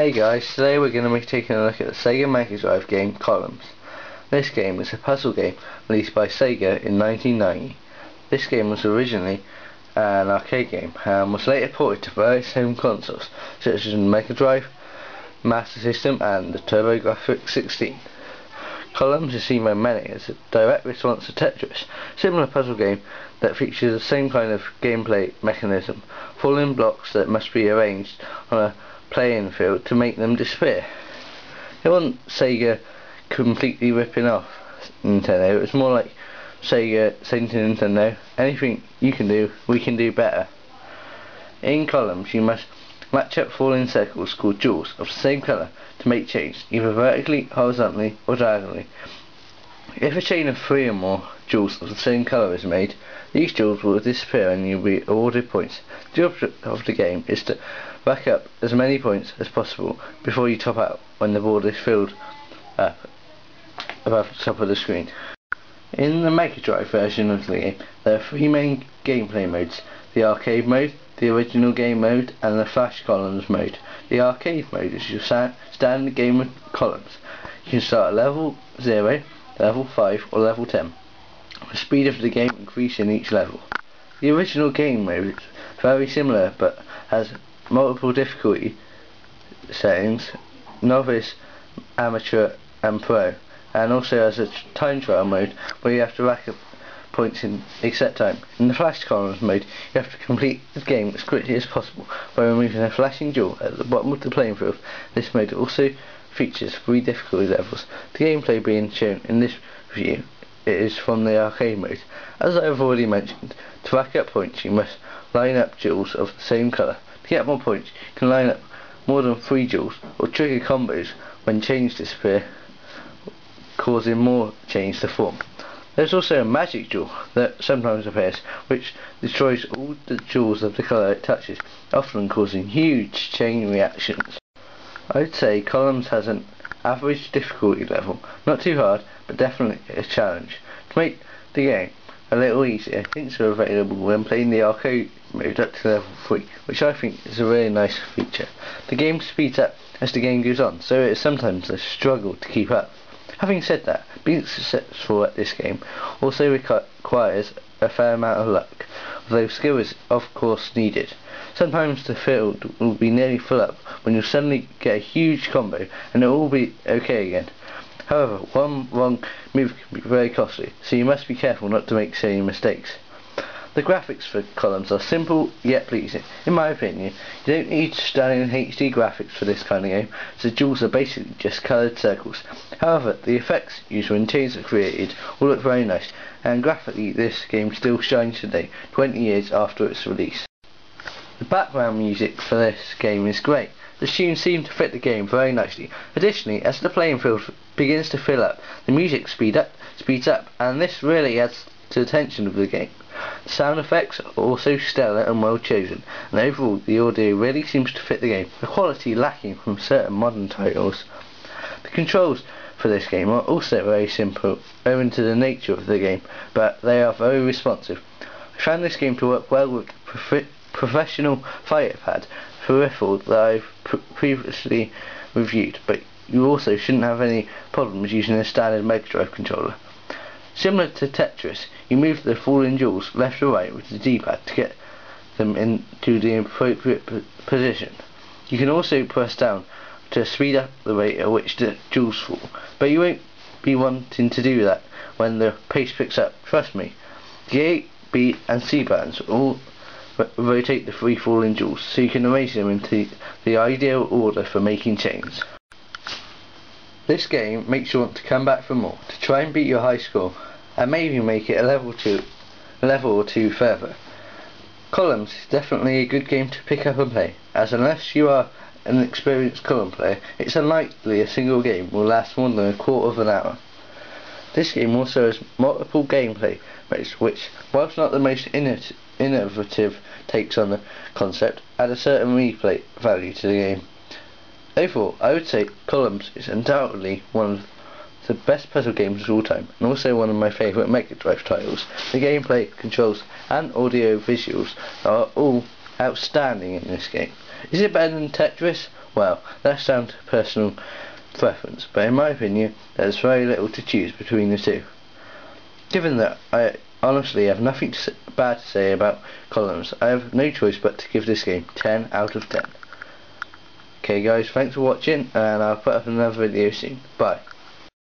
Hey guys, today we're going to be taking a look at the Sega Mega Drive game Columns. This game is a puzzle game released by Sega in 1990. This game was originally an arcade game and was later ported to various home consoles such as the Mega Drive, Master System and the TurboGrafx-16. Columns is seen by many as a direct response to Tetris, a similar puzzle game that features the same kind of gameplay mechanism, falling blocks that must be arranged on a playing field to make them disappear. It wasn't Sega completely ripping off Nintendo, it was more like Sega saying to Nintendo, anything you can do, we can do better. In Columns you must match up falling circles called jewels of the same colour to make chains, either vertically, horizontally or diagonally. If a chain of 3 or more jewels of the same colour is made, these jewels will disappear and you'll be awarded points. The object of the game is to rack up as many points as possible before you top out when the board is filled up above the top of the screen. In the Mega Drive version of the game, there are 3 main gameplay modes: the arcade mode, the original game mode and the flash columns mode. The arcade mode is your standard game with columns. You can start at level 0, level 5 or level 10. The speed of the game increases in each level. The original game mode is very similar but has multiple difficulty settings: novice, amateur and pro, and also has a time trial mode where you have to rack up points in a set time. In the flash columns mode you have to complete the game as quickly as possible by removing a flashing jewel at the bottom of the playing field. This mode also features 3 difficulty levels. The gameplay being shown in this review is from the arcade mode. As I have already mentioned, to rack up points you must line up jewels of the same colour. To get more points you can line up more than 3 jewels or trigger combos when chains disappear, causing more chains to form. There's also a magic jewel that sometimes appears, which destroys all the jewels of the colour it touches, often causing huge chain reactions. I would say Columns has an average difficulty level, not too hard, but definitely a challenge. To make the game a little easier, hints are available when playing the arcade mode up to level 3, which I think is a really nice feature. The game speeds up as the game goes on, so it is sometimes a struggle to keep up. Having said that, being successful at this game also requires a fair amount of luck, although skill is of course needed. Sometimes the field will be nearly full up when you'll suddenly get a huge combo and it will all be okay again. However, one wrong move can be very costly, so you must be careful not to make silly mistakes. The graphics for Columns are simple yet pleasing. In my opinion, you don't need stunning HD graphics for this kind of game, so the jewels are basically just coloured circles. However, the effects used when chains are created will look very nice, and graphically this game still shines today, 20 years after its release. The background music for this game is great. The tunes seem to fit the game very nicely. Additionally, as the playing field begins to fill up, the music speeds up, and this really adds to the tension of the game. The sound effects are also stellar and well chosen, and overall the audio really seems to fit the game, the quality lacking from certain modern titles. The controls for this game are also very simple owing to the nature of the game, but they are very responsive. I found this game to work well with the professional fighter pad peripheral that I've previously reviewed, but you also shouldn't have any problems using a standard Mega Drive controller. Similar to Tetris, you move the falling jewels left or right with the D-pad to get them into the appropriate position. You can also press down to speed up the rate at which the jewels fall, but you won't be wanting to do that when the pace picks up, trust me. The A, B and C buttons all rotate the 3 falling jewels, so you can arrange them into the ideal order for making chains. This game makes you want to come back for more, to try and beat your high score, and maybe make it a level or two further. Columns is definitely a good game to pick up and play, as unless you are an experienced column player, it's unlikely a single game will last more than a quarter of an hour. This game also has multiple gameplay modes, which, whilst not the most innovative takes on the concept, add a certain replay value to the game. Overall, I would say Columns is undoubtedly one of the best puzzle games of all time, and also one of my favourite Mega Drive titles. The gameplay, controls and audio visuals are all outstanding in this game. Is it better than Tetris? Well, that's down to personal preference, but in my opinion there's very little to choose between the two. Given that I honestly have nothing bad to say about Columns, I have no choice but to give this game 10 out of 10. Okay guys, thanks for watching, and I'll put up another video soon. Bye.